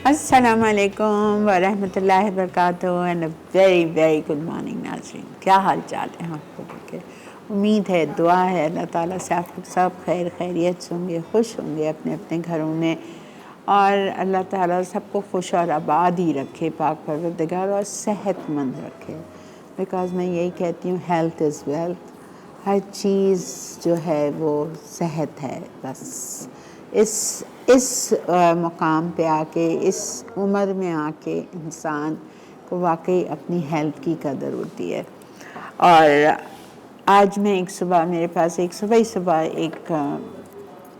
अस्सलाम वालेकुम वरहमतुल्लाहि वबरकातुहू and a very very good morning नाज़रीन। क्या हाल चाल है आपको के? उम्मीद है, दुआ है अल्लाह ताला से आप सब खैर खैरियत से होंगे, खुश होंगे अपने अपने घरों में, और अल्लाह ताला सबको खुश और आबाद ही रखे, पाक परवरदिगार, और सेहतमंद रखे। बिकॉज़ मैं यही कहती हूँ, हेल्थ इज़ वेल्थ। हर चीज़ जो है वो सेहत है। बस इस मुकाम पे आके, इस उम्र में आके इंसान को वाकई अपनी हेल्थ की कदर होती है। और आज मैं मेरे पास एक सुबह एक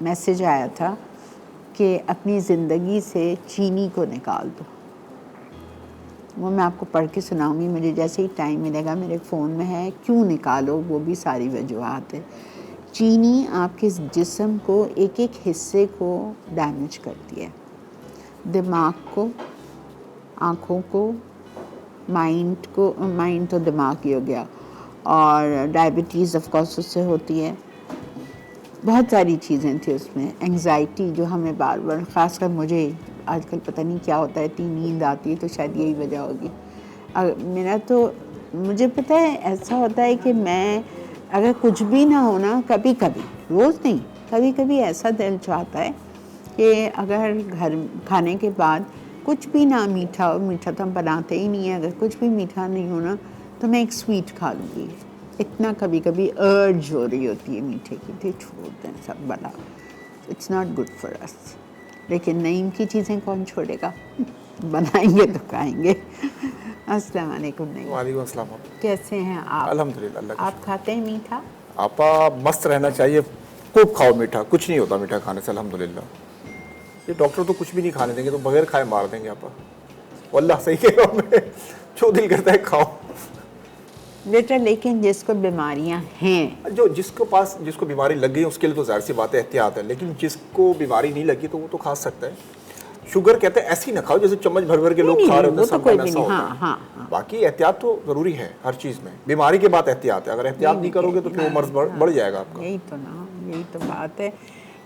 मैसेज आया था कि अपनी ज़िंदगी से चीनी को निकाल दो। वो मैं आपको पढ़ के सुनाऊंगी, मुझे जैसे ही टाइम मिलेगा। मेरे फ़ोन में है, क्यों निकालो, वो भी सारी वजूहात है। चीनी आपके जिस्म को एक एक हिस्से को डैमेज करती है, दिमाग को, आँखों को, माइंड तो दिमाग ही हो गया, और डायबिटीज़ ऑफ कोर्स उससे होती है। बहुत सारी चीज़ें थी उसमें। एंग्जाइटी जो हमें बार बार, ख़ासकर मुझे आजकल पता नहीं क्या होता है, इतनी नींद आती है, तो शायद यही वजह होगी। मुझे पता है ऐसा होता है कि मैं अगर कुछ भी ना हो ना, कभी कभी, रोज़ नहीं, कभी कभी ऐसा दिल चाहता है कि अगर घर खाने के बाद कुछ भी ना मीठा हो, मीठा तो हम बनाते ही नहीं है, अगर कुछ भी मीठा नहीं हो ना, तो मैं एक स्वीट खा लूँगी। इतना कभी कभी अर्ज हो रही होती है मीठे की, तो छोड़ दें सब बना, it's not good for us. लेकिन नईम की चीज़ें कौन छोड़ेगा, बनाएंगे तो खाएंगे। अस्सलाम वालेकुम नईम। वालेकुम अस्सलाम। कैसे हैं आप? अल्हम्दुलिल्लाह, अल्लाह का आप खाते हैं मीठा? आपा मस्त रहना चाहिए, खूब खाओ मीठा, कुछ नहीं होता मीठा खाने से अल्हम्दुलिल्लाह। ये डॉक्टर तो कुछ भी नहीं खाने देंगे, तो बगैर खाए मार देंगे आपा। वल्लाह सही कह रहा हूँ मैं, जो दिल करता है खाओ। बेटा, लेकिन जिसको बीमारियां हैं, जिसको बीमारी लग गई उसके लिए तो जाहिर सी बात है, एहतियात है। लेकिन जिसको बीमारी नहीं लगी तो वो तो खा सकता है। शुगर कहते हैं ऐसी ना खाओ जैसे चम्मच भर भर के लोग खा रहे होते हैं, तो कोई भी ऐसा नहीं। होता हाँ, है। हाँ। बाकी एहतियात तो ज़रूरी है हर चीज़ में। बीमारी के बाद एहतियात है, अगर एहतियात नहीं करोगे तो फिर वो मर्ज बढ़ जाएगा आपका। यही तो बात है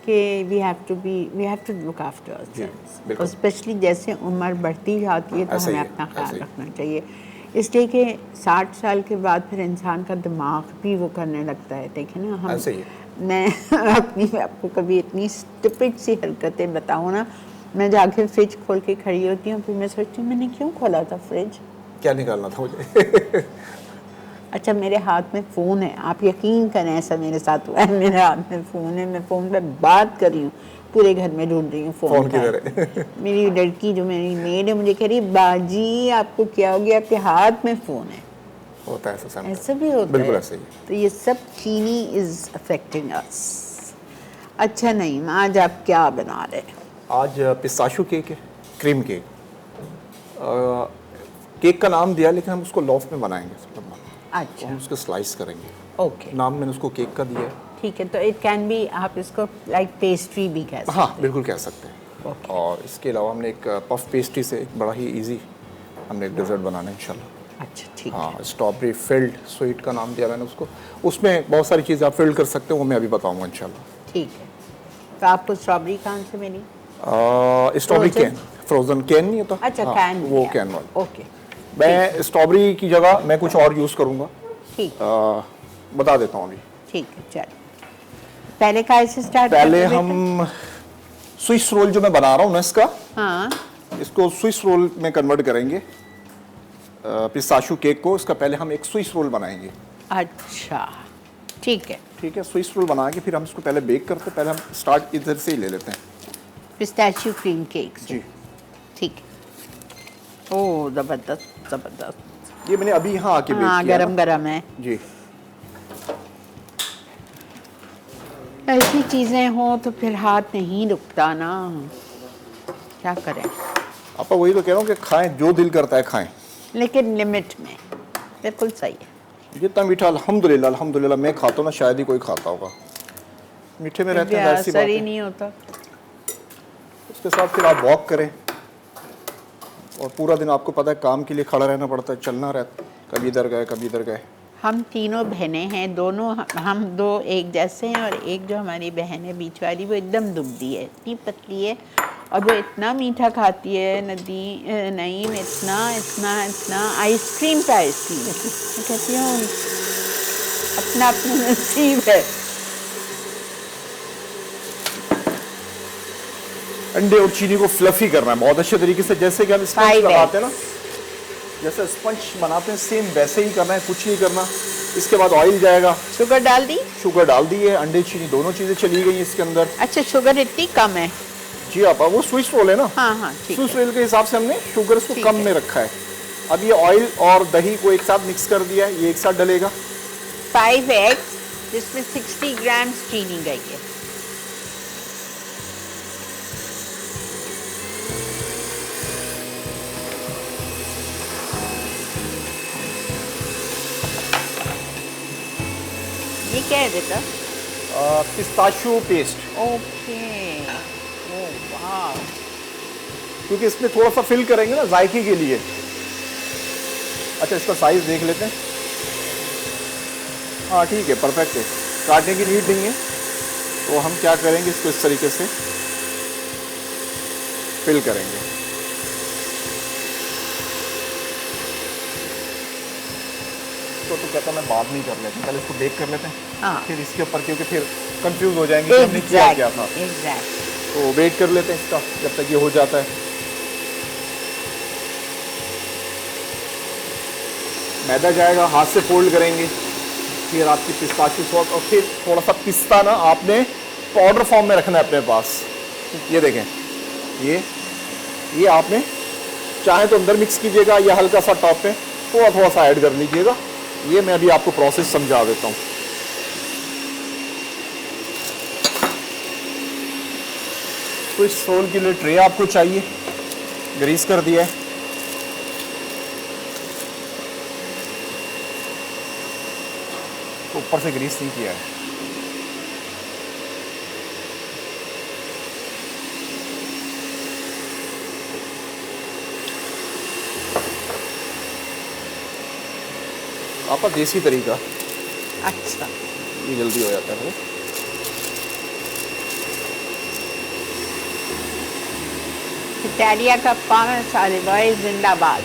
कि we have to look after ourselves. Specially जैसे उम्र बढ़ती जाती है तो हमें अपना ख्याल रखना चाहिए। इसलिए कि 60 साल के बाद फिर इंसान का दिमाग भी वो करने लगता है। देखिए ना, हम ऐसे ही मैं आपको कभी इतनी स्टुपिड सी हरकतें बताऊँ ना, मैं जाके फ्रिज खोल के खड़ी होती हूँ, फिर मैं सोचती हूँ मैंने क्यों खोला था फ्रिज, क्या निकालना था मुझे। अच्छा मेरे हाथ में फ़ोन है, आप यकीन करें ऐसा मेरे साथ हुआ है। मेरे हाथ में फ़ोन है, मैं फ़ोन पे बात कर रही हूँ, पूरे घर में ढूंढ रही हूँ फ़ोन किधर। मेरी लड़की जो मेरी मेड है मुझे कह रही, बाजी आपको क्या हो गया, आपके हाथ में फ़ोन है। होता है ऐसा, ऐसा भी होता बिल्कुल है। ऐसे ही। तो ये सब चीनी इज़ अफेक्टिंग अस। अच्छा नहीं, आज आप क्या बना रहे हैं? आज पिस्ताशू केक है, क्रीम केक। केक का नाम दिया, लेकिन हम उसको लॉफ में बनाएंगे। अच्छा, हम उसको स्लाइस करेंगे। ओके, नाम मैंने उसको केक का दिया है। ठीक है। तो इट कैन बी, आप इसको लाइक पेस्ट्री भी कह सकते हैं। हाँ, बिल्कुल कह सकते हैं। ओके। और इसके अलावा हमने एक पफ पेस्ट्री से एक बड़ा ही इजी हमने एक डेजर्ट बनाना है इंशाल्लाह। अच्छा, ठीक है। हाँ, स्ट्रॉबेरी फिल्ड स्वीट का नाम दिया मैंने उसको। उसमें बहुत सारी चीज़ें आप फिल्ड कर सकते हो, वो मैं अभी बताऊँगा इंशाल्लाह। ठीक है। तो आपको स्ट्रॉबेरी कहाँ से मिली? स्ट्रॉबेरी कैन, फ्रोजन कैन नहीं होता? अच्छा, हाँ, कैन वो कैन वाला। ओके, मैं स्ट्रॉबेरी की जगह मैं कुछ और यूज़ करूँगा, ठीक, बता देता हूँ अभी। ठीक है। चलो, पहले काय से स्टार्ट पहले करते हैं हम स्विस रोल जो मैं बना रहा हूँ ना इसका, हाँ, इसको स्विस रोल में कन्वर्ट करेंगे। पिस्ताशू केक को इसका पहले हम एक स्विस रोल बनाएंगे। अच्छा, ठीक है। ठीक है, स्विस रोल बना के फिर हम इसको पहले बेक करते हैं। पहले हम स्टार्ट इधर से ही ले लेते हैं। पिस्ताशियो क्रीम केक से, जी, ठीक है। ओह, ज़बरदस्त ज़बरदस्त। ये मैंने अभी यहाँ आके बेक हाँ, किया गरम ना। गरम है। जी, ऐसी चीज़ें हों तो फिर हाथ नहीं रुकता ना, क्या करें। आपा वही तो कह रहा हूँ कि खाएं, जो दिल करता है खाएं, लेकिन लिमिट में। बिल्कुल सही है। जितना मीठा अल्हम्दुलिल्लाह अल्हम्दुलिल्लाह मैं खाता हूँ ना, शायद ही कोई खाता होगा। मीठे में रहते हैं, जाहिर सी असर बात ही है। नहीं होता। उसके साथ फिर आप वॉक करें, और पूरा दिन आपको पता है काम के लिए खड़ा रहना पड़ता है, चलना रहता है, कभी इधर गए कभी इधर गए। हम तीनों बहनें हैं, दोनों हम दो एक जैसे हैं, और एक जो हमारी बहन है बीच वाली, वो एकदम दुबली है, इतनी पतली है, और वो इतना मीठा खाती है नईम, इतना इतना इतना आइसक्रीम का आइसक्रीम। मैं कहती हूँ अपना अपना नसीब है। अंडे और चीनी को फ्लफी करना है बहुत अच्छे तरीके से, जैसे कि हम स्पंज 5 लगाते हैं ना, eggs। जैसे स्पंज बनाते हैं सेम वैसे ही करना है, कुछ नहीं करना। इसके बाद ऑयल जाएगा, शुगर डाल दी? शुगर डाल दी है, अंडे चीनी दोनों चीज़ें चली गई इसके अंदर। अच्छा, शुगर इतनी कम है? जी आप, वो स्विस रोल है ना, हाँ हाँ ठीक स्विस है। रोल के हिसाब से हमने शुगर इसको ठीक कम है। में रखा है। अब ये ऑयल और दही को एक साथ मिक्स कर दिया है, ये एक साथ डलेगा। 5 eggs जिसमें 60 ग्राम चीनी गई है। ये क्या है बेटा? पिस्ताशियो पेस्ट, ओके, ओह वाह। क्योंकि इसमें थोड़ा सा फिल करेंगे ना जायके के लिए। अच्छा, इसका साइज देख लेते हैं। हाँ ठीक है, परफेक्ट है, काटने की नीड नहीं है। तो हम क्या करेंगे, इसको इस तरीके से फिल करेंगे। तो कहता मैं बाद में ही कर लेते हैं, पहले इसको बेक कर लेते हैं, हाँ। फिर इसके ऊपर, क्योंकि फिर कंफ्यूज हो जाएंगे कि हमने किया क्या था। एग्जैक्ट। तो वेट कर लेते हैं इसका जब तक ये हो जाता है। मैदा जाएगा, हाथ से फोल्ड करेंगे, फिर आपकी पिस्ताशियो सॉस, और फिर थोड़ा सा पिस्ता ना आपने पाउडर फॉर्म में रखना है अपने पास। ये देखें, ये आपने चाहे तो अंदर मिक्स कीजिएगा या हल्का सा टॉप पे थोड़ा थोड़ा सा ऐड कर लीजिएगा। ये मैं अभी आपको प्रोसेस समझा देता हूँ। तो इस रोल के लिए ट्रे आपको चाहिए, ग्रीस कर दिया है। तो ऊपर से ग्रीस नहीं किया है। आपका देसी तरीका, अच्छा, ये जल्दी हो जाता है। इटालिया का पान ऑलिव ऑयल जिंदाबाद।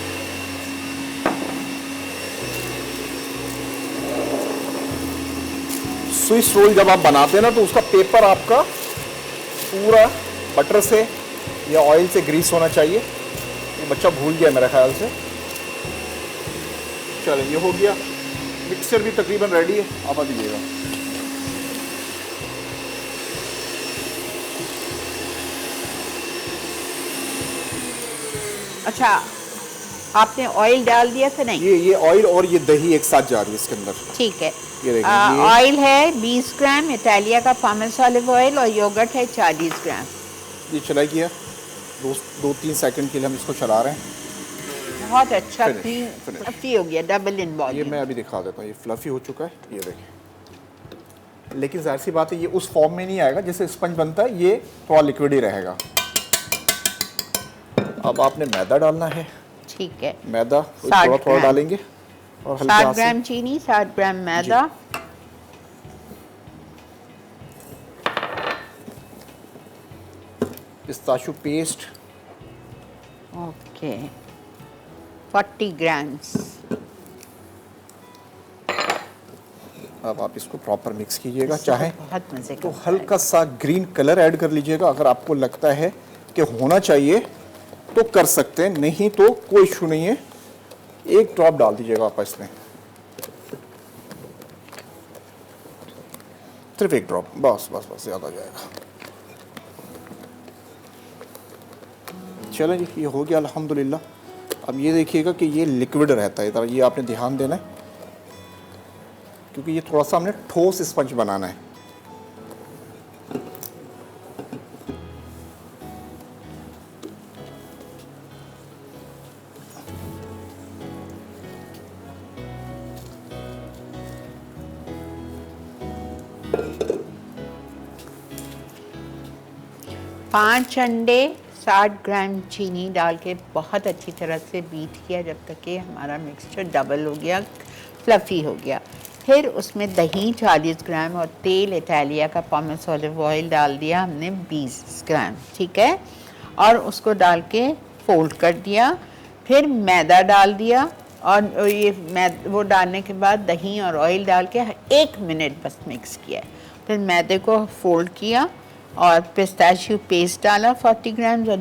स्विस रोल जब आप बनाते हैं ना, तो उसका पेपर आपका पूरा बटर से या ऑयल से ग्रीस होना चाहिए। ये बच्चा भूल गया मेरे ख्याल से। चलो, ये हो गया। मिक्सचर भी तकरीबन रेडी है, आप आ दीजिएगा। अच्छा, आपने ऑयल डाल दिया था? नहीं, ये ऑयल और ये दही एक साथ जा रही है इसके अंदर। ठीक है। ये देखिए, ऑयल है 20 ग्राम, इटालिया का पामेस ऑलिव ऑयल, और योगर्ट है 40 ग्राम। ये चला किया, 2-3 सेकंड के लिए हम इसको चला रहे हैं। बहुत अच्छा Finish. फ्लफी हो गया, डबल इन ये वॉल्यूम। मैं अभी दिखा देता हूँ, ये फ्लफी हो चुका है, ये देखिए। लेकिन जाहिर सी बात है, ये उस फॉर्म में नहीं आएगा जैसे स्पंज बनता है, ये थोड़ा लिक्विड ही रहेगा। अब आपने मैदा डालना है। ठीक है, मैदा 60 थोड़ा थोड़ा ग्राम। डालेंगे, और हल्के 60 हाथ से। ग्राम चीनी, 60 ग्राम मैदा। Pistachio paste, okay, 40 grams. अब आप इसको प्रॉपर मिक्स कीजिएगा। चाहे बहुत मजे तो का हल्का सा ग्रीन कलर ऐड कर लीजिएगा, अगर आपको लगता है कि होना चाहिए तो कर सकते हैं, नहीं तो कोई इशू नहीं है। एक ड्रॉप डाल दीजिएगा आप इसमें, सिर्फ एक ड्रॉप, बस बस बस, ज़्यादा जाएगा। चलें जी, ये हो गया अल्हम्दुलिल्लाह। अब ये देखिएगा कि ये लिक्विड रहता है, ये आपने ध्यान देना है, क्योंकि ये थोड़ा सा हमने ठोस स्पंज बनाना है। पाँच अंडे, 60 ग्राम चीनी डाल के बहुत अच्छी तरह से बीट किया जब तक कि हमारा मिक्सचर डबल हो गया, फ्लफ़ी हो गया। फिर उसमें दही 40 ग्राम और तेल इटालिया का पामेस ऑलिव ऑयल डाल दिया हमने 20 ग्राम, ठीक है। और उसको डाल के फोल्ड कर दिया, फिर मैदा डाल दिया और ये वो डालने के बाद दही और ऑयल डाल के 1 मिनट बस मिक्स किया, फिर मैदे को फोल्ड किया और पिस्ताशियो पेस्ट डाला 40 ग्राम और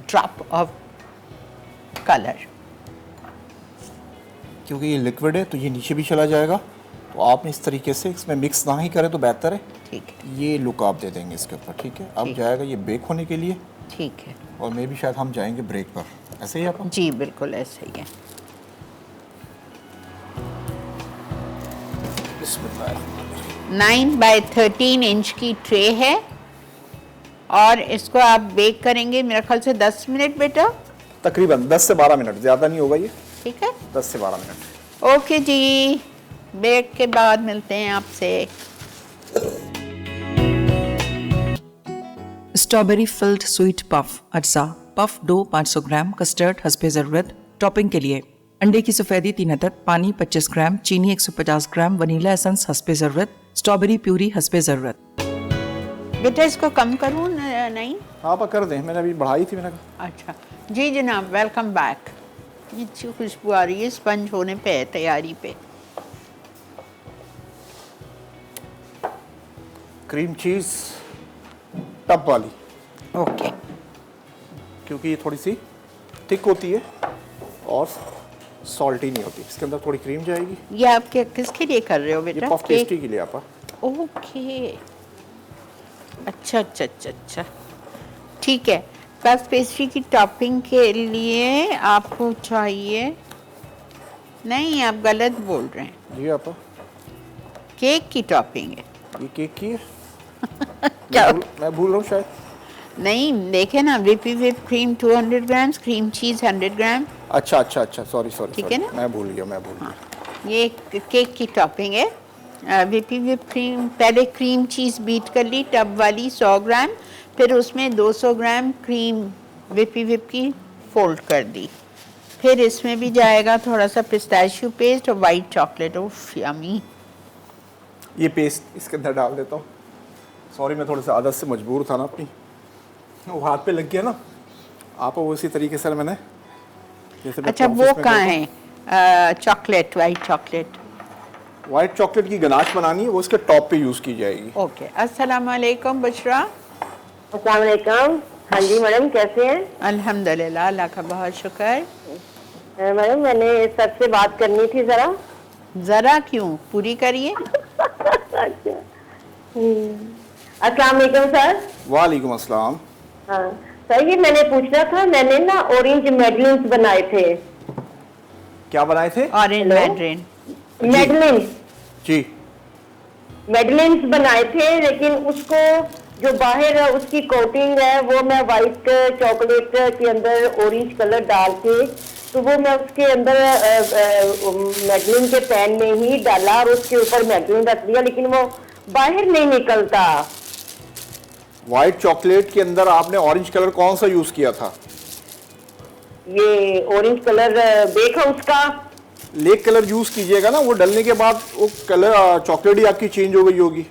ड्रॉप ऑफ कलर। क्योंकि ये लिक्विड है तो ये नीचे भी चला जाएगा, तो आपने इस तरीके से इसमें मिक्स ना ही करें तो बेहतर है। ठीक है, ये लुक आप दे देंगे इसके ऊपर, ठीक है। अब जाएगा ये बेक होने के लिए, ठीक है। और मे भी शायद हम जाएंगे ब्रेक पर, ऐसे ही आप? जी बिल्कुल ऐसे ही है। बिस्मिल्लाह। 9x13 इंच की ट्रे है और इसको आप बेक करेंगे मेरे ख्याल से 10 मिनट बेटा, तकरीबन 10 से 12 मिनट, ज़्यादा नहीं होगा ये। ठीक है, 10 से 12 मिनट। ओके जी, बेक के बाद मिलते हैं आपसे। स्ट्रॉबेरी फिल्ड स्वीट पफ अज्जा, पफ डो 500 ग्राम, कस्टर्ड हस्बे ज़रूरत। टॉपिंग के लिए अंडे की सफ़ेदी 3 अदद, पानी 25 ग्राम, चीनी 150 ग्राम, वनीला एसेंस हस्बे ज़रूरत, स्ट्रॉबेरी प्यूरी हस्बे ज़रूरत। बेटा इसको कम करूँ नहीं? आप कर दें, मैंने अभी बढ़ाई थी, मैंने कहा। अच्छा जी जनाब, वेलकम बैक। ये अच्छी खुशबू आ रही है, स्पंज होने पे है, तैयारी पे। क्रीम चीज़ टब वाली, ओके, क्योंकि ये थोड़ी सी थिक होती है और सॉल्टी नहीं होती। इसके अंदर थोड़ी क्रीम जाएगी। ये आप किसके लिए कर रहे हो ये बेटा? पफ पेस्ट्री के लिए आपा। ओके, अच्छा अच्छा अच्छा अच्छा, ठीक है। पफ पेस्ट्री की टॉपिंग के लिए आपको चाहिए, नहीं आप गलत बोल रहे हैं, जी आपा, केक की टॉपिंग है। ये केक की है। क्या? मैं भूल रहा हूँ शायद। नहीं देखे ना, whipped क्रीम 200 ग्राम, क्रीम चीज़ 100 ग्राम। अच्छा अच्छा अच्छा, सॉरी सॉरी, ठीक है ना? मैं भूल गया। हाँ, ये केक की टॉपिंग है। whipped क्रीम, पहले क्रीम चीज़ बीट कर ली टब वाली 100 ग्राम, फिर उसमें 200 ग्राम क्रीम whipped की फोल्ड कर दी, फिर इसमें भी जाएगा थोड़ा सा पिस्ताशियो पेस्ट और वाइट चॉकलेट। ओफ यम्मी। ये पेस्ट इसके अंदर डाल देता हूँ। सॉरी, मैं थोड़ा सा आदत से मजबूर था ना अपनी, वो हाथ पे लग गया ना आप, वो इसी तरीके से मैंने जैसे। अच्छा वो कहाँ है chocolate, white chocolate? White chocolate की गनाश बनानी है, वो इसके टॉप पे यूज़ की जाएगी। ओके, अस्सलाम वालेकुम बुशरा। अस्सलाम वालेकुम। हाँ जी मैडम, कैसे हैं? अल्हम्दुलिल्लाह, अल्लाह का बहुत शुक्र। मैडम मैंने सर से बात करनी थी ज़रा। ज़रा क्यों, पूरी करिए। अच्छा, अस्सलाम वालेकुम सर। वालेकुम अस्सलाम। हाँ सर, ये मैंने पूछना था, मैंने ना ऑरेंज मेडलिन्स बनाए थे। क्या बनाए थे? Orange Mandarin. मेडलिन्स, जी, मेडलिन्स बनाए थे, लेकिन उसको जो बाहर उसकी कोटिंग है वो मैं वाइट चॉकलेट के अंदर ऑरेंज कलर डाल के, तो वो मैं उसके अंदर मैडलिन के पैन में ही डाला और उसके ऊपर मैडलिन रख दिया, लेकिन वो बाहर नहीं निकलता। वाइट चॉकलेट के अंदर आपने ऑरेंज कलर कौन सा यूज़ किया था? ये ऑरेंज कलर बेक हाउस का। लेक कलर यूज़ कीजिएगा ना, वो डलने के बाद वो कलर चॉकलेट ही आपकी चेंज हो गई होगी,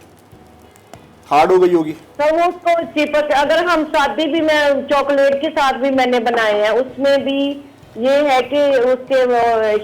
हार्ड हो गई होगी। तो वो उसको चिपक, अगर हम शादी भी, मैं चॉकलेट के साथ भी मैंने बनाए हैं, उसमें भी ये है कि उसके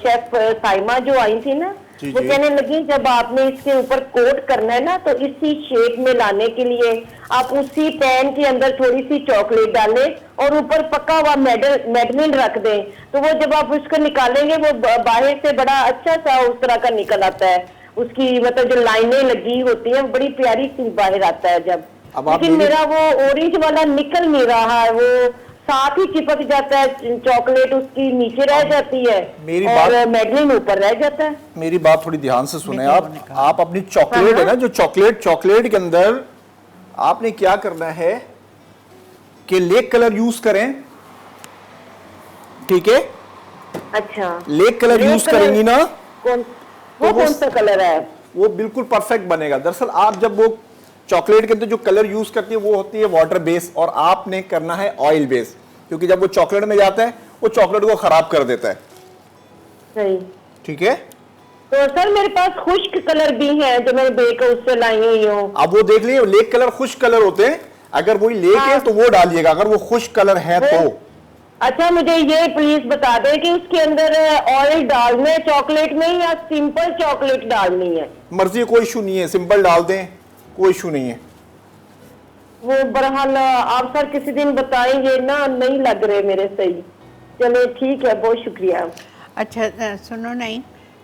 शेफ साइमा जो आई थी ना, वो कहने लगी जब आपने इसके ऊपर कोट करना है ना, तो इसी शेप में लाने के लिए आप उसी पैन के अंदर थोड़ी सी चॉकलेट डालें और ऊपर पका हुआ मेडलिन रख दें, तो वो जब आप उसको निकालेंगे वो बाहर से बड़ा अच्छा सा उस तरह का निकल आता है। उसकी मतलब जो लाइनें लगी होती हैं बड़ी प्यारी सी बाहर आता है जब। लेकिन मेरा वो ऑरेंज वाला निकल नहीं रहा है, वो साथ ही चिपक जाता है, चॉकलेट उसकी नीचे रह जाती है और मेडलिन ऊपर रह जाता है। मेरी बात थोड़ी ध्यान से सुने आप अपनी चॉकलेट है ना, जो चॉकलेट के अंदर आपने क्या करना है कि लेक कलर यूज करें, ठीक है? अच्छा, लेक कलर यूज करेंगी ना, कौन सा कलर है? वो बिल्कुल परफेक्ट बनेगा। दरअसल आप जब वो चॉकलेट के अंदर जो कलर यूज करती है वो होती है वाटर बेस, और आपने करना है ऑयल बेस, क्योंकि जब वो चॉकलेट में जाता है वो चॉकलेट को खराब कर देता है। सही, ठीक है? तो सर मेरे पास खुश्क कलर भी है जो मैं बेक हाउस से लाई हुई हूँ। अब वो देख लीजिए, लेक कलर खुश्क कलर होते हैं, अगर वही लेके तो वो डालिएगा, अगर वो खुश्क कलर है तो। अच्छा, मुझे ये प्लीज बता दें कि उसके अंदर ऑयल डालना है चॉकलेट में या सिंपल चॉकलेट डालनी है? मर्जी, कोई इशू नहीं है, सिंपल डाल दें, कोई इशू नहीं है। वो बहरहाल आप सर किसी दिन बताएंगे ना, नहीं लग रहे मेरे सही। चलो ठीक है, बहुत शुक्रिया। अच्छा सुनो, नहीं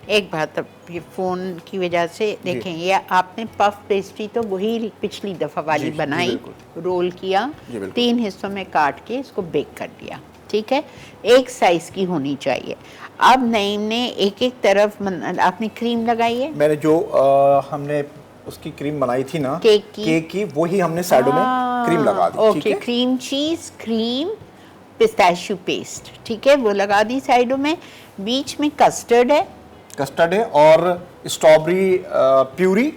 एक बात, अब ये फ़ोन की वजह से देखें, ये आपने पफ पेस्ट्री तो वही पिछली दफ़ा वाली बनाई, रोल किया, 3 हिस्सों में काट के इसको बेक कर दिया, ठीक है, एक साइज़ की होनी चाहिए। अब नईम ने एक एक तरफ आपने क्रीम लगाई है, मैंने जो हमने उसकी क्रीम बनाई थी ना, केक की वही हमने साइडों में क्रीम लगा दी। Okay, cream cheese, cream, pistachio paste, ठीक है, वो लगा दी साइडों में। बीच में कस्टर्ड है और स्ट्रॉबेरी प्यूरी,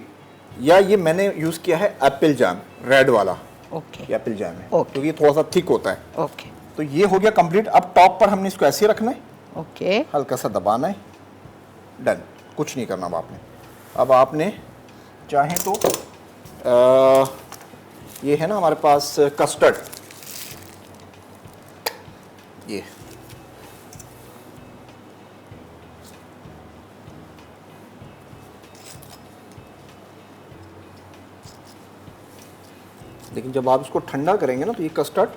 या ये मैंने यूज किया है एप्पल जैम, रेड वाला। ओके, ये एप्पल जैम है, ओके, तो ये थोड़ा सा थिक होता है। ओके, तो ये हो गया कंप्लीट। अब टॉप पर हमने इसको ऐसे रखना है, ओके, हल्का सा दबाना है, डन, कुछ नहीं करना अब आपने। अब आपने चाहें तो ये है ना हमारे पास कस्टर्ड, ये लेकिन जब आप इसको ठंडा करेंगे ना तो ये कस्टर्ड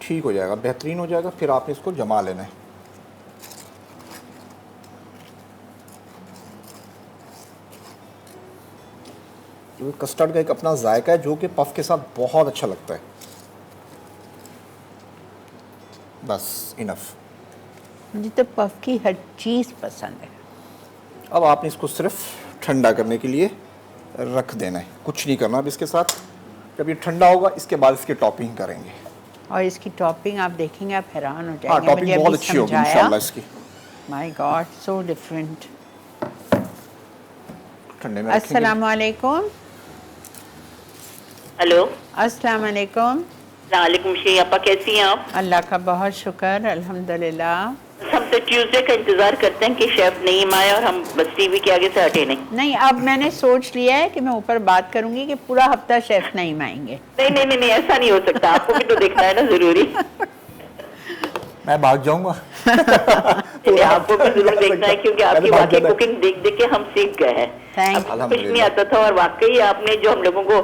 ठीक हो जाएगा, बेहतरीन हो जाएगा। फिर आपने इसको जमा लेना है। क्योंकि कस्टर्ड का एक अपना जायका है जो कि पफ के साथ बहुत अच्छा लगता है। बस इनफ। मुझे तो पफ की हर चीज़ पसंद है। अब आपने इसको सिर्फ ठंडा करने के लिए रख देना है, कुछ नहीं करना अब इसके साथ। जब ये ठंडा होगा इसके बाद इसकी टॉपिंग करेंगे, और इसकी टॉपिंग आप देखेंगे आप हैरान हो हाँ, जाएंगे। टॉपिंग बहुत अच्छी होगी इंशाल्लाह इसकी। My God, so different. ठंडे में अस्सलाम वालेकुम। हेलो, अस्सलाम वालेकुम। वालेकुम सलाम। आपा कैसी हैं आप? अल्लाह का बहुत शुक्र, अल्हम्दुलिल्लाह। हम तो ट्यूसडे का इंतजार करते हैं कि शेफ नहीं आए और हम बस टीवी के आगे से हटे नहीं। नहीं, अब मैंने सोच लिया है कि मैं ऊपर बात करूंगी कि पूरा हफ्ता शेफ नहीं आएंगे। नहीं नहीं नहीं नहीं, ऐसा नहीं हो सकता, आपको भी तो देखना है ना जरूरी। मैं भाग जाऊंगा। आपको भी जरूर देखना है क्योंकि आपकी वाकई कुकिंग देख देख के हम सीख गए हैं। थैंक अब कुछ नहीं आता था और वाकई आपने जो हम लोगों को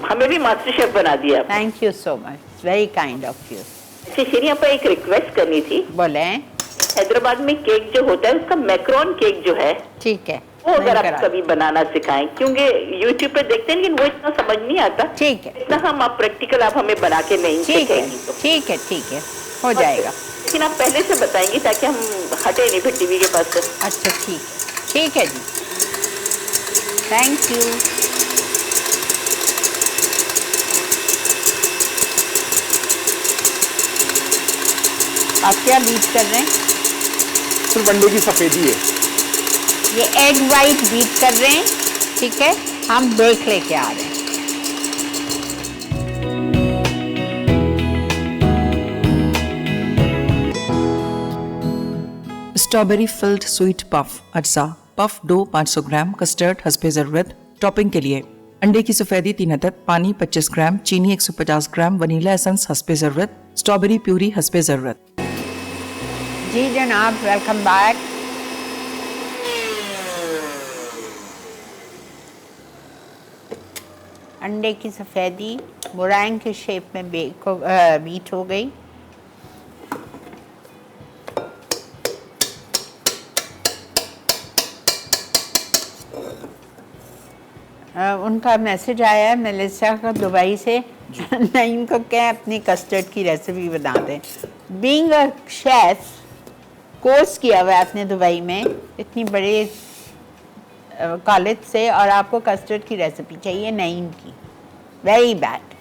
हमें भी मास्टर शेफ बना दिया। Thank you so much, very kind of you. अच्छा शेरिया पर एक रिक्वेस्ट करनी थी। बोले। हैदराबाद में केक जो होता है उसका मैक्रोन केक जो है, ठीक है, वो अगर आप कभी बनाना सिखाएं, क्योंकि यूट्यूब पे देखते हैं लेकिन वो इतना समझ नहीं आता। ठीक है, इतना हम आप प्रैक्टिकल आप हमें बना के नहीं सिखाएंगी तो ठीक है, ठीक है, हो जाएगा। लेकिन आप पहले से बताएंगी ताकि हम हटे नहीं फिर टीवी के पास से। अच्छा ठीक है जी, थैंक यू। आप क्या बीट कर रहे हैं? सिर्फ अंडे की सफेदी है। ये एग वाइट बीट कर रहे हैं, ठीक है, हम बेक लेके आ रहे हैं। स्ट्रॉबेरी फिल्ड स्वीट पफ अज्जा पफ डो 500 ग्राम, कस्टर्ड हस्बे ज़रूरत। टॉपिंग के लिए अंडे की सफेदी 3 अदद, पानी 25 ग्राम, चीनी 150 ग्राम, वनीला एसेंस हस्बे ज़रूरत, स्ट्रॉबेरी प्यूरी हस्बे ज़रूरत। जी जनाब, वेलकम बैक। अंडे की सफ़ेदी मुरैंग के शेप में बीट हो गई। उनका मैसेज आया है मेलिसा का दुबई से, नईम को क्या अपनी कस्टर्ड की रेसिपी बता दें। बीइंग अ शेफ, कोर्स किया हुआ है अपने दुबई में इतनी बड़े कॉलेज से, और आपको कस्टर्ड की रेसिपी चाहिए नईम की, वेरी बैड।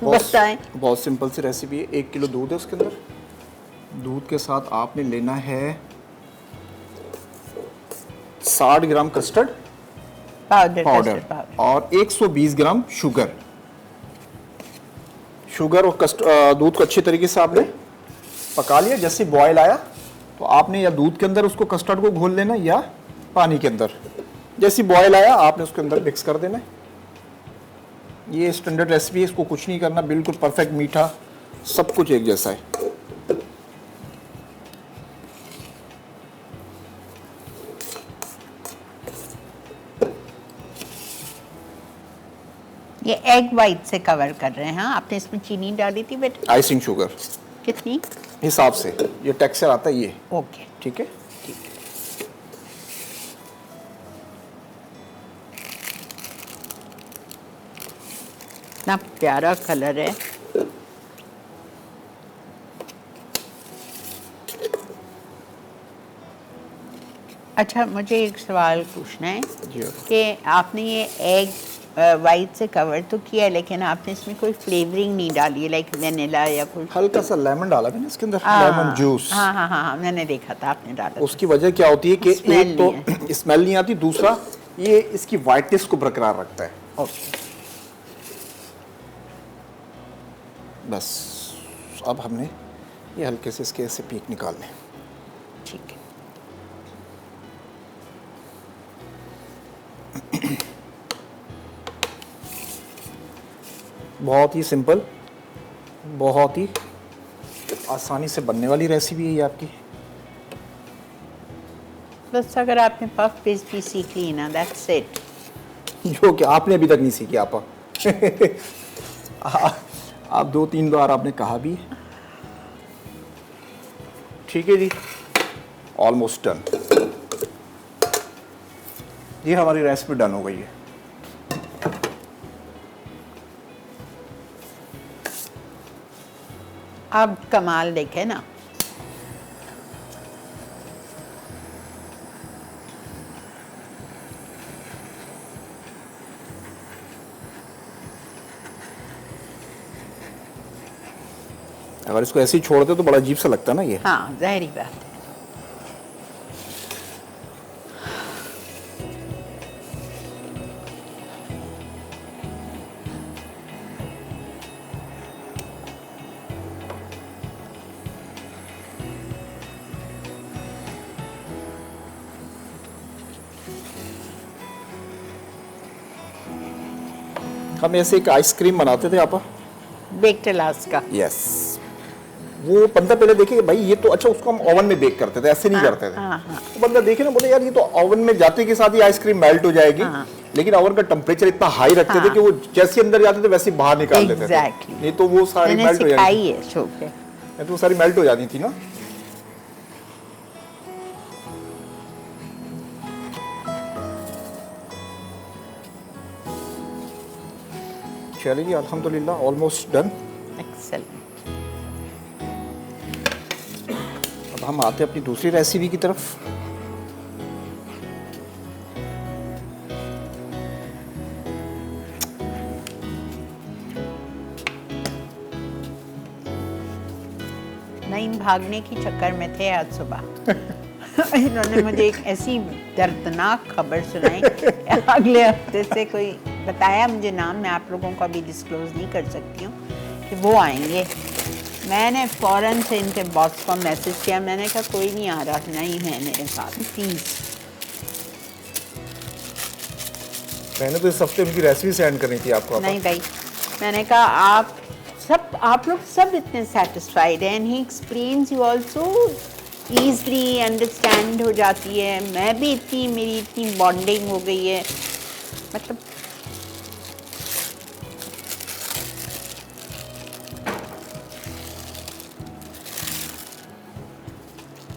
बताएं। बहुत सिंपल सी रेसिपी है। 1 किलो दूध है, उसके अंदर दूध के साथ आपने लेना है 60 ग्राम कस्टर्ड पाउडर और 120 ग्राम शुगर और दूध को अच्छी तरीके से आपने पका लिया। जैसे बॉयल आया तो आपने या दूध के अंदर उसको कस्टर्ड को घोल लेना या पानी के अंदर। जैसे बॉयल आया आपने उसके अंदर मिक्स कर देना है। ये स्टैंडर्ड रेसिपी है, इसको कुछ नहीं करना, बिल्कुल परफेक्ट मीठा, सब कुछ एक जैसा है। ये एग वाइट से कवर कर रहे हैं। हाँ, आपने इसमें चीनी डाली थी बेटा? आइसिंग शुगर कितनी? हिसाब से ये टेक्सचर आता है ये। ओके, ठीक है। इतना प्यारा कलर है। अच्छा, मुझे एक सवाल पूछना है जी कि आपने ये एग वाइट से कवर तो किया, लेकिन आपने इसमें कोई फ्लेवरिंग नहीं डाली है, लाइक वेनिला या कुछ? हल्का सा लेमन डाला मैंने इसके अंदर, लेमन जूस। हाँ हाँ हाँ हाँ, मैंने देखा था आपने डाला। उसकी वजह क्या होती है कि स्मेल एक तो स्मेल नहीं आती, दूसरा ये इसकी वाइटनेस को बरकरार रखता है। ओके, बस अब हमने ये हल्के से इसके ऐसे पीक निकालने। ठीक है। बहुत ही सिंपल, बहुत ही आसानी से बनने वाली रेसिपी है ये आपकी। बस अगर आपने पफ पेस्ट्री सीख ली ना, दैट्स इट। जो कि आपने अभी तक नहीं सीखी आपा। आप 2-3 बार आपने कहा भी। ठीक है जी, ऑलमोस्ट डन। ये हमारी रेसिपी डन हो गई है। अब कमाल देखे ना, अगर इसको ऐसे ही छोड़ दे तो बड़ा अजीब सा लगता है ना ये। हाँ, ज़ाहिरी बात है। हम ऐसे एक आइसक्रीम बनाते थे आपा। Baked Alaska. यस, वो बंदा पहले देखे भाई ये तो अच्छा, उसको हम ओवन में बेक करते थे, ऐसे नहीं करते थे। हाँ, हाँ। तो बंदा देखे ना, बोले यार ये तो ओवन में जाते के साथ ही आइसक्रीम मेल्ट हो जाएगी। हाँ। लेकिन ओवन का टेम्परेचर इतना हाई रखते थे हाँ। कि वो जैसे अंदर जाते थे वैसे ही बाहर निकाल लेते थे। Exactly। नहीं तो वो सारी मैंने मेल्ट हो सिखाई जाती है शो पे। नहीं तो वो सारी मेल्ट हो जाती थी ना। चलिए अल्हम्दुलिल्लाह, ऑलमोस्ट डन। एक्सेलेंट। अब हम आते हैं अपनी दूसरी रेसिपी की तरफ। नहीं, भागने की चक्कर में थे आज सुबह। इन्होंने मुझे एक ऐसी दर्दनाक खबर सुनाई। अगले हफ्ते से कोई बताया मुझे नाम, मैं आप लोगों को अभी डिस्क्लोज नहीं कर सकती हूँ, कि वो आएंगे। मैंने फ़ौरन से इनके बॉस को मैसेज किया, मैंने कहा कोई नहीं आ रहा, नहीं है मेरे साथ, प्लीज़। मैंने तो इस हफ्ते उनकी रेसिपी सेंड करनी थी आपको। नहीं भाई, मैंने कहा आप लोग सब इतने सेटिस्फाइड हैं, and he explains you also easily, understand हो जाती है। मैं भी मेरी इतनी बॉन्डिंग हो गई है, मतलब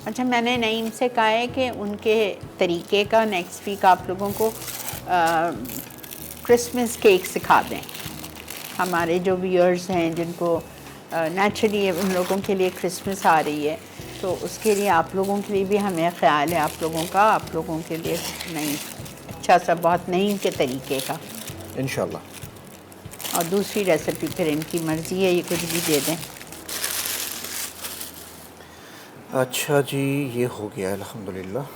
अच्छा, मैंने नईम से कहा है कि उनके तरीके का नेक्स्ट वीक आप लोगों को क्रिसमस केक सिखा दें। हमारे जो व्यूअर्स हैं जिनको नेचुरली उन लोगों के लिए क्रिसमस आ रही है, तो उसके लिए आप लोगों के लिए भी हमें ख्याल है, आप लोगों के लिए नहीं अच्छा सा बहुत नई के तरीके का इंशाल्लाह। और दूसरी रेसिपी फिर इनकी मर्ज़ी है, ये कुछ भी दे दें। अच्छा जी, ये हो गया अल्हम्दुलिल्लाह।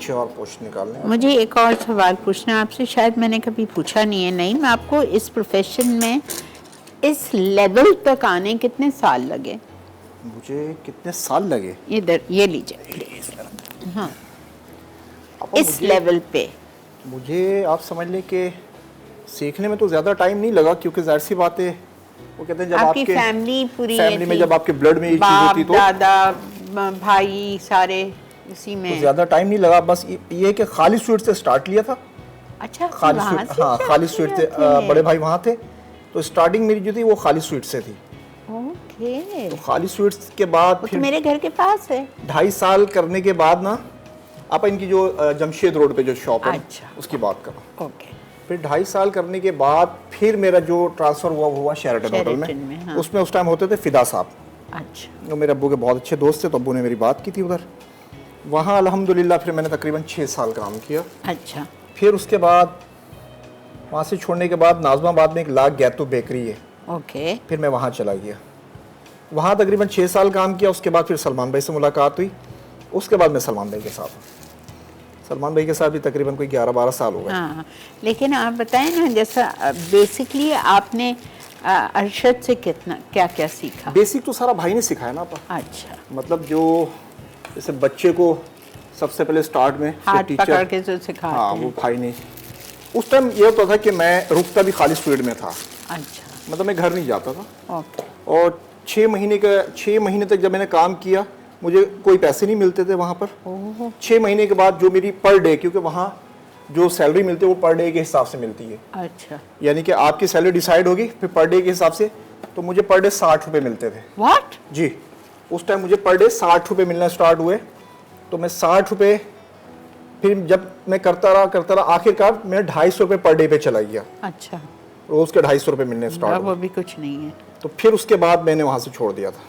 पीछे और पोर्शन निकालने हैं। मुझे एक और सवाल पूछना है आपसे, शायद मैंने कभी पूछा नहीं है। नहीं, मैं आपको इस प्रोफेशन में इस लेवल तक आने कितने साल लगे? मुझे कितने साल लगे? इधर ये लीजिए प्लीज। हाँ, इस लेवल पे मुझे आप समझ लें कि सीखने में तो ज़्यादा टाइम नहीं लगा, क्योंकि जाहिर सी बात है वो कहते हैं जब आपकी आपके फैमिली में जब आपके ब्लड में ये चीज़ बाप होती तो दादा भाई सारे इसी में। तो ज़्यादा टाइम नहीं लगा। बस ये है कि खालिद स्वीट से स्टार्ट लिया था। अच्छा, खालिद वहाँ स्वीट, से हाँ start खालिद स्वीट से किया थे? बड़े भाई वहाँ थे, तो स्टार्टिंग मेरी जो थी वो खालिद स्वीट से थी। ओके, तो खालिद स्वीट्स के बाद वो तो फिर मेरे घर के पास है। 2.5 साल करने के बाद ना, आप इनकी जो जमशेद रोड पे जो शॉप है अच्छा। उसकी बात करो। ओके, फिर 2.5 साल करने के बाद फिर मेरा जो ट्रांसफ़र हुआ शेराटन होटल शेराटन में, में। हाँ। उसमें उस टाइम होते थे फिदा साहब, अच्छा जो मेरे अब्बू के बहुत अच्छे दोस्त थे, तो अब्बू ने मेरी बात की थी उधर। वहाँ अल्हम्दुलिल्लाह फिर मैंने तकरीबन 6 साल काम किया। अच्छा फिर उसके बाद वहाँ से छोड़ने के बाद नाज़माबाद में एक लाख गैतो बेकरी है, ओके, फिर मैं वहाँ चला गया। वहाँ तकरीबन 6 साल काम किया। उसके बाद फिर सलमान भाई से मुलाकात हुई। उसके बाद मैं सलमान भाई के साथ हूँ। सलमान भाई के साथ भी तकरीबन कोई 11-12 साल हो गए। हाँ। लेकिन आप बताएं ना, जैसा बेसिकली आपने अरशद से कितना क्या क्या सीखा? बेसिक तो सारा भाई ने सिखाया ना आपा। अच्छा, मतलब जो जैसे बच्चे को सबसे पहले स्टार्ट में हाथ टीचर, पकड़ के जो सिखाते हाँ हैं। वो भाई ने। उस टाइम ये होता था कि मैं रुकता भी खालिद स्वीट में था, अच्छा, मतलब मैं घर नहीं जाता था। ओके, और 6 महीने तक जब मैंने काम किया, मुझे कोई पैसे नहीं मिलते थे वहाँ पर। 6 महीने के बाद जो मेरी पर डे, क्योंकि वहाँ जो सैलरी मिलती है वो पर डे के हिसाब से मिलती है, अच्छा, यानी कि आपकी सैलरी डिसाइड होगी फिर पर डे के हिसाब से। तो मुझे पर डे 60 रुपये मिलते थे। व्हाट? जी, उस टाइम मुझे पर डे 60 रुपये मिलना स्टार्ट हुए। तो मैं 60 रुपये, फिर जब मैं करता रहा आखिरकार मैं 250 रुपये पर डे पे चला गया। अच्छा, रोज़ के 250 रुपये मिलने स्टार्ट वो हुए। भी कुछ नहीं है। तो फिर उसके बाद मैंने वहाँ से छोड़ दिया था।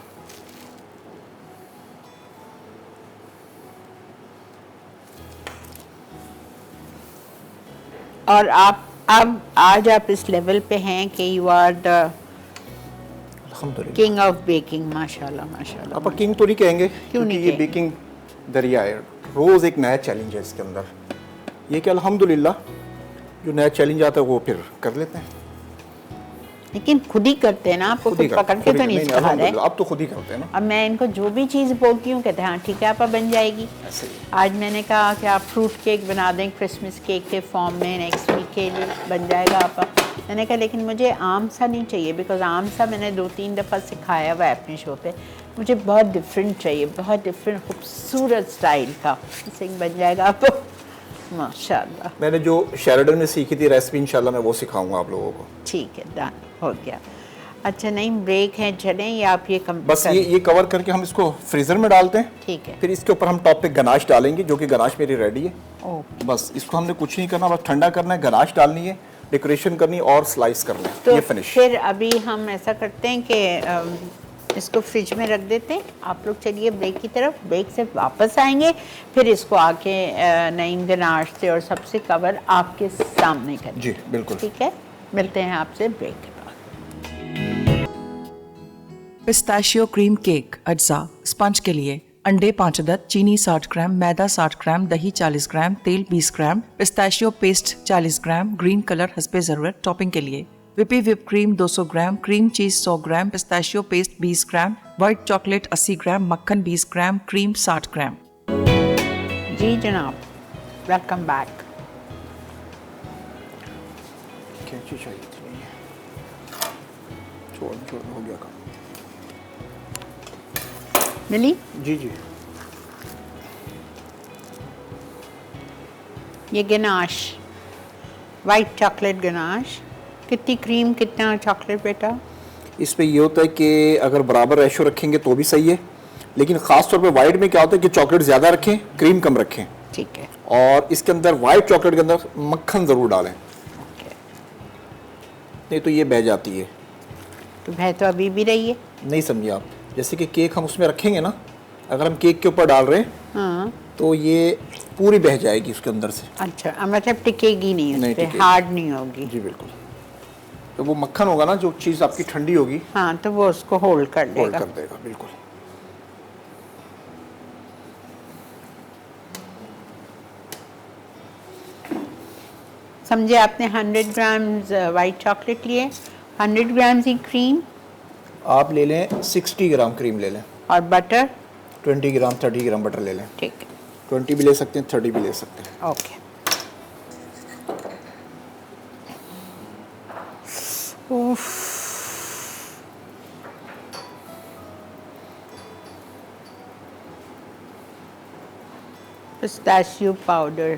और आप अब आज आप इस लेवल पे हैं कि यू आर द अल्हम्दुलिल्लाह। King of baking. माशाल्लाह माशाल्लाह। आप किंग तो नहीं कहेंगे, क्यों क्योंकि नहीं ये कहेंगे? बेकिंग दरिया है, रोज़ एक नया चैलेंज है इसके अंदर। ये कि अल्हम्दुलिल्लाह जो नया चैलेंज आता है वो फिर कर लेते हैं। लेकिन खुद ही करते हैं ना, आपको खुद ही कुछ करते पकड़ के तो नहीं सिखा रहे। अल्हम्दुलिल्लाह, अब तो खुद ही करते हैं ना। अब मैं इनको जो भी चीज़ बोलती हूँ कहते हैं हाँ ठीक है आपा बन जाएगी। ऐसे ही। आज मैंने कहा कि आप फ्रूट केक बना दें क्रिसमस केक के फॉर्म में, नेक्स्ट वीक के लिए बन जाएगा आपा। मैंने कहा लेकिन मुझे आम सा नहीं चाहिए, बिकॉज आम सा मैंने 2-3 दफ़ा सिखाया हुआ है अपने शो पे। मुझे बहुत डिफरेंट चाहिए, बहुत डिफरेंट खूबसूरत स्टाइल का। इसे बन जाएगा आपको माशाल्लाह। मैंने जो शेराटन में सीखी थी रेसिपी, इंशाल्लाह मैं वो सिखाऊंगा आप लोगों को। ठीक है, डन हो गया। अच्छा नहीं ब्रेक है, चलें या आप ये कम बस ये कवर करके हम इसको फ्रीज़र में डालते हैं। ठीक है। फिर इसके ऊपर हम टॉप पे गनाश डालेंगे, जो कि गनाश मेरी रेडी है। ओके। बस इसको हमने कुछ नहीं करना, बस ठंडा करना है, गनाश डालनी है, डेकोरेशन करनी और स्लाइस करना है। तो ये फिनिश। फिर अभी हम ऐसा करते हैं कि इसको फ्रिज में रख देते हैं। आप लोग चलिए ब्रेक की तरफ, ब्रेक से वापस आएंगे, फिर इसको आके नईम गनाश से और सबसे कवर आपके सामने करेंगे। जी बिल्कुल। ठीक है, मिलते हैं आपसे ब्रेक के बाद। पिस्ताशियो क्रीम केक अज्जा स्पंज के लिए अंडे 5 अदद, चीनी 60 ग्राम, मैदा 60 ग्राम, दही 40 ग्राम, तेल 20 ग्राम, पिस्ताशियो पेस्ट 40 ग्राम, ग्रीन कलर हस्बे ज़रूरत। टॉपिंग के लिए विप क्रीम 200 ग्राम, क्रीम चीज 100 ग्राम, पिस्ताशियो पेस्ट 20 ग्राम, व्हाइट चॉकलेट 80 ग्राम, मक्खन 20 ग्राम, क्रीम 60 ग्राम। जी जनाब, वेलकम बैक। कैंची चाहिए थी, छोड़ हो गया काम। मिली? जी जी। ये गनाश, वाइट चॉकलेट गनाश। कितनी क्रीम कितना चॉकलेट बेटा? इस पे ये होता है कि अगर बराबर रेशो रखेंगे तो भी सही है, लेकिन ख़ास तौर पे वाइट में क्या होता है कि चॉकलेट ज़्यादा रखें, क्रीम कम रखें। ठीक है। और इसके अंदर वाइट चॉकलेट के अंदर मक्खन ज़रूर डालें, ओके। नहीं तो ये बह जाती है। तो भय तो अभी भी रही है। नहीं समझिए आप, जैसे कि केक हम उसमें रखेंगे ना, अगर हम केक के ऊपर डाल रहे हैं हाँ। तो ये पूरी बह जाएगी उसके अंदर से। अच्छा, मतलब टिकेगी नहीं, नहीं उस पे टिकेगी। हार्ड नहीं होगी। जी बिल्कुल। तो वो मक्खन होगा ना, जो चीज़ आपकी ठंडी होगी, हाँ, तो वो उसको होल्ड कर होल्ड लेगा। कर देगा। बिल्कुल। समझे आपने 100 ग्राम्स वाइट चॉकलेट लिए, 100 ग्राम्स ही क्रीम आप ले लें 60 ग्राम क्रीम ले लें, और बटर 20 ग्राम 30 ग्राम बटर ले लें। ठीक है, 20 भी ले सकते हैं, 30 भी ले सकते हैं। ओके। उफ, पिस्ताशियो पाउडर,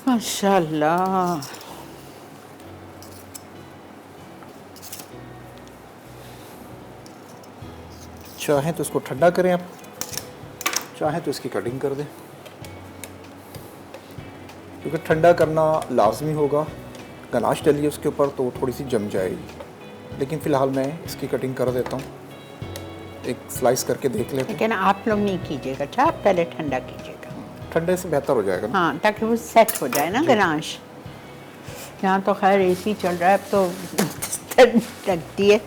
माशाल्लाह। चाहें तो इसको ठंडा करें आप, चाहें तो इसकी कटिंग कर दें, क्योंकि ठंडा करना लाजमी होगा। गनाश डलिए उसके ऊपर तो थोड़ी सी जम जाएगी, लेकिन फ़िलहाल मैं इसकी कटिंग कर देता हूँ। एक स्लाइस करके देख लेते हैं। लेकिन आप लोग नहीं कीजिएगा, अच्छा आप पहले ठंडा कीजिएगा। ठंडे से बेहतर हो जाएगा ना। हाँ, ताकि वो सेट हो जाए ना गनाश। यहाँ तो खैर एसी चल रहा है, अब तो लगती है।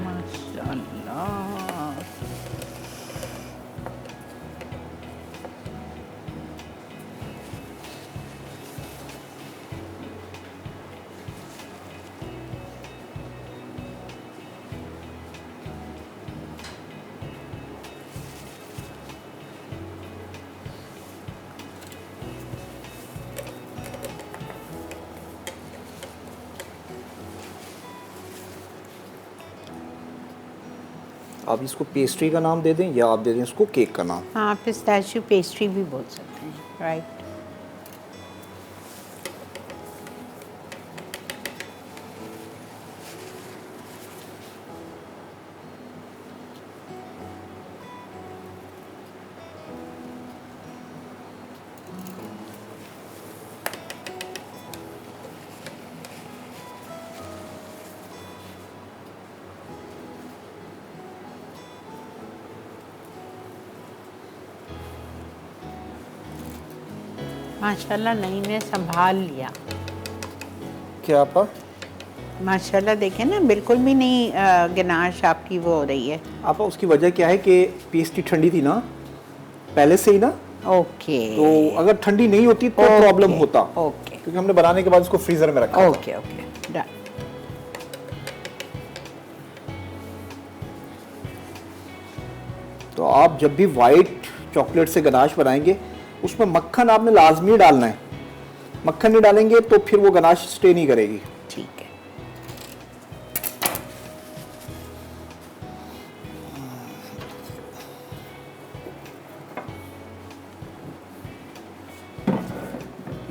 माशाल्लाह। आप इसको पेस्ट्री का नाम दे दें या आप दे दें इसको केक का नाम। हाँ, पिस्ताशियो पेस्ट्री भी बोल सकते हैं, राइट। माशाल्लाह नहीं ने संभाल लिया। क्या आपा? माशाल्लाह देखें ना, बिल्कुल भी नहीं गनाश आपकी वो हो रही है। आपा उसकी वजह क्या है कि पेस्ट्री ठंडी थी ना पहले से ही ना, ओके। तो अगर ठंडी नहीं होती तो प्रॉब्लम होता। ओके क्योंकि हमने बनाने के बाद उसको फ्रीजर में रखा था। Okay okay, done. तो आप जब भी वाइट चॉकलेट से गनाश बनाएंगे उसमें मक्खन आपने लाजमी डालना है। मक्खन नहीं डालेंगे तो फिर वो गनाश स्टे नहीं करेगी। ठीक है।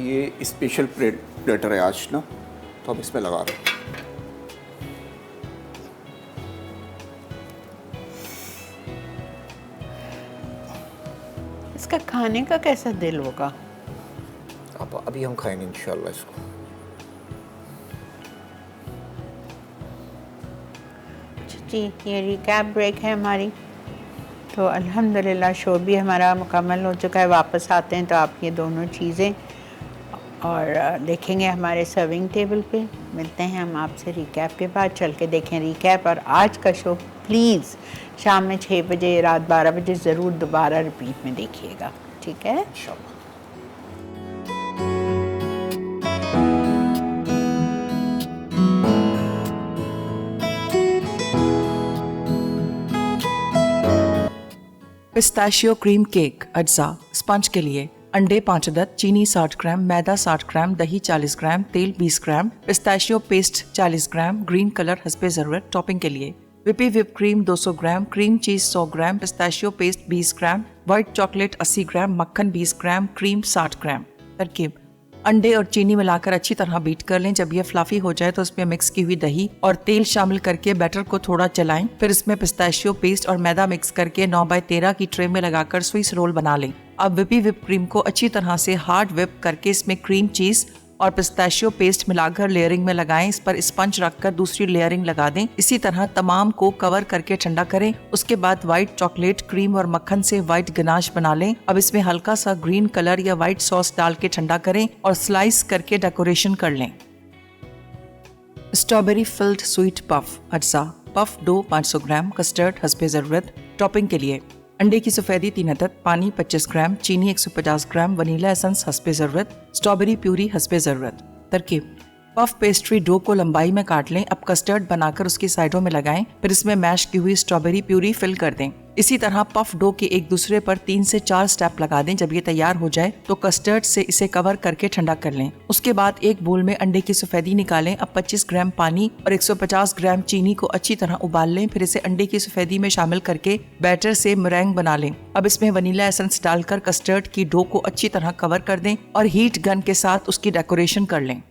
ये स्पेशल प्लेटर है आज ना, तो हम इसमें लगा रहे हैं। इसका खाने का कैसा दिल होगा? अब अभी हम खाएंगे इंशाल्लाह इसको। जी, ये रिकैप ब्रेक है हमारी। तो अल्हम्दुलिल्लाह शो भी हमारा मुकम्मल हो चुका है। वापस आते हैं तो आप ये दोनों चीज़ें और देखेंगे हमारे सर्विंग टेबल पे। मिलते हैं हम आपसे रिकैप के बाद। चल के देखें रिकैप। और आज का शो प्लीज़ शाम में 6 बजे, रात 12 बजे ज़रूर दोबारा रिपीट में देखिएगा, ठीक है? इंशाल्लाह। पिस्ताशियो क्रीम केक अज्जा। स्पंज के लिए अंडे 5 अदद, चीनी 60 ग्राम, मैदा 60 ग्राम, दही 40 ग्राम, तेल 20 ग्राम, पिस्ताशियो पेस्ट 40 ग्राम, ग्रीन कलर हस्बे ज़रूरत। टॉपिंग के लिए विप क्रीम 200 ग्राम, क्रीम चीज 100 ग्राम, पिस्ताशियो पेस्ट 20 ग्राम, व्हाइट चॉकलेट 80 ग्राम, मक्खन 20 ग्राम, क्रीम 60 ग्राम। तरकीब: अंडे और चीनी मिलाकर अच्छी तरह बीट कर लें। जब यह फ्लफी हो जाए तो इसमें मिक्स की हुई दही और तेल शामिल करके बैटर को थोड़ा चलाएं। फिर इसमें पिस्ताशियो पेस्ट और मैदा मिक्स करके 9x13 की ट्रे में लगाकर स्विस रोल बना लें। अब विप क्रीम को अच्छी तरह से हार्ड विप करके इसमें क्रीम चीज और पिस्ताशियो पेस्ट मिलाकर लेयरिंग में लगाएं। इस पर स्पंज रखकर दूसरी लेयरिंग लगा दें। इसी तरह तमाम को कवर करके ठंडा करें। उसके बाद व्हाइट चॉकलेट, क्रीम और मक्खन से व्हाइट गनाश बना लें। अब इसमें हल्का सा ग्रीन कलर या व्हाइट सॉस डाल के ठंडा करें और स्लाइस करके डेकोरेशन कर लें। स्ट्रॉबेरी फिल्ड स्वीट पफ अज्जा। पफ डो 500 ग्राम, कस्टर्ड हस्बे ज़रूरत। टॉपिंग के लिए अंडे की सफेदी 3 अदद, पानी 25 ग्राम, चीनी 150 ग्राम, वनीला एसेंस हस्बे ज़रूरत, स्ट्रॉबेरी प्यूरी हस्बे ज़रूरत। तरकीब: पफ पेस्ट्री डो को लंबाई में काट लें। अब कस्टर्ड बनाकर उसकी साइडों में लगाएं। फिर इसमें मैश की हुई स्ट्रॉबेरी प्यूरी फिल कर दें। इसी तरह पफ डो के एक दूसरे पर 3 से 4 स्टेप लगा दें। जब ये तैयार हो जाए तो कस्टर्ड से इसे कवर करके ठंडा कर लें। उसके बाद एक बोल में अंडे की सफेदी निकालें। अब 25 ग्राम पानी और 150 ग्राम चीनी को अच्छी तरह उबाल लें। फिर इसे अंडे की सफेदी में शामिल करके बैटर से मेरेंग बना लें। अब इसमें वनीला एसेंस डालकर कस्टर्ड की डो को अच्छी तरह कवर कर दें और हीट गन के साथ उसकी डेकोरेशन कर लें।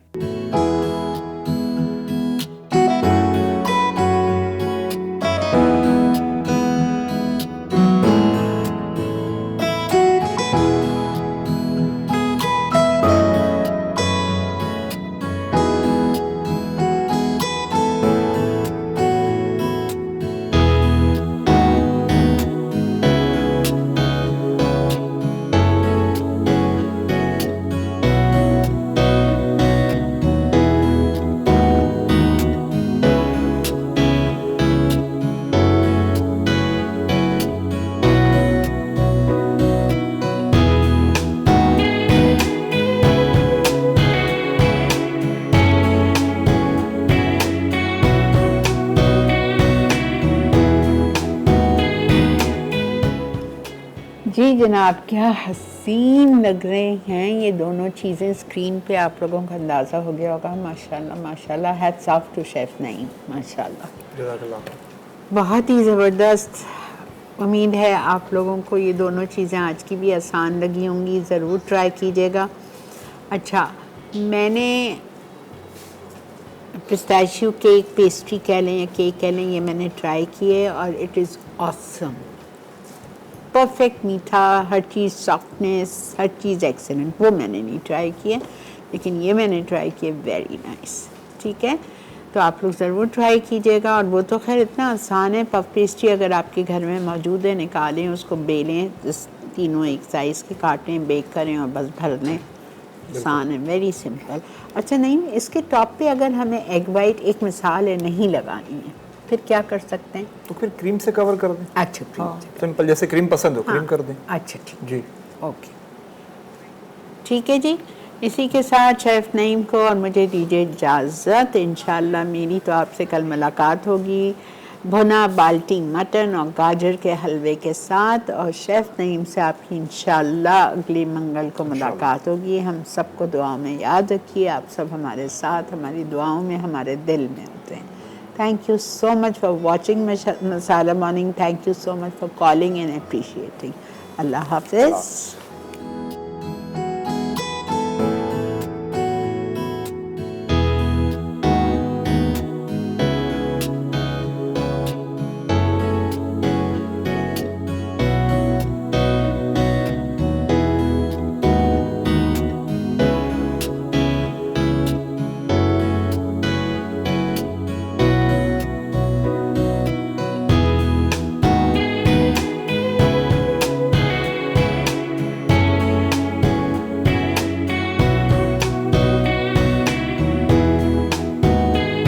जी जनाब, क्या हसीन लग रहे हैं ये दोनों चीज़ें स्क्रीन पे। आप लोगों को अंदाज़ा हो गया होगा। माशाल्लाह माशाल्लाह, hats off to chef Naeem, माशाल्लाह जज़ाकल्लाह। बहुत ही ज़बरदस्त। उम्मीद है आप लोगों को ये दोनों चीज़ें आज की भी आसान लगी होंगी। ज़रूर ट्राई कीजिएगा। अच्छा, मैंने पिस्ताशियो केक, पेस्ट्री कह लें या केक कह लें, ये मैंने ट्राई किए और इट इज़ ऑसम। परफेक्ट मीठा, हर चीज़ सॉफ्टनेस, हर चीज़ एक्सेलेंट। वो मैंने नहीं ट्राई किए, लेकिन ये मैंने ट्राई किए, वेरी नाइस। ठीक है, तो आप लोग ज़रूर ट्राई कीजिएगा। और वो तो खैर इतना आसान है। पफ पेस्ट्री अगर आपके घर में मौजूद है, निकालें, उसको बेलें, तीनों एक साइज़ के काटें, बेक करें और बस भर लें। आसान है, वेरी सिंपल। अच्छा, नहीं, इसके टॉप पे अगर हमें एग वाइट, एक मिसाल है, नहीं लगानी है, फिर क्या कर सकते हैं? तो फिर क्रीम से कवर कर दें। अच्छा, क्रीम से। सिंपल, जैसे क्रीम पसंद हो क्रीम कर दें। अच्छा, ठीक जी, ओके, ठीक है जी। इसी के साथ शेफ़ नईम को और मुझे दीजिए इजाज़त। इंशाल्लाह मेरी तो आपसे कल मुलाकात होगी भुना बाल्टी मटन और गाजर के हलवे के साथ, और शेफ़ नईम से आपकी इंशाल्लाह अगले मंगल को मुलाकात होगी। हम सबको दुआ में याद रखिए। आप सब हमारे साथ, हमारी दुआओं में, हमारे दिल में होते हैं। Thank you so much for watching Masala Morning. Thank you so much for calling and appreciating. Allah Hafiz.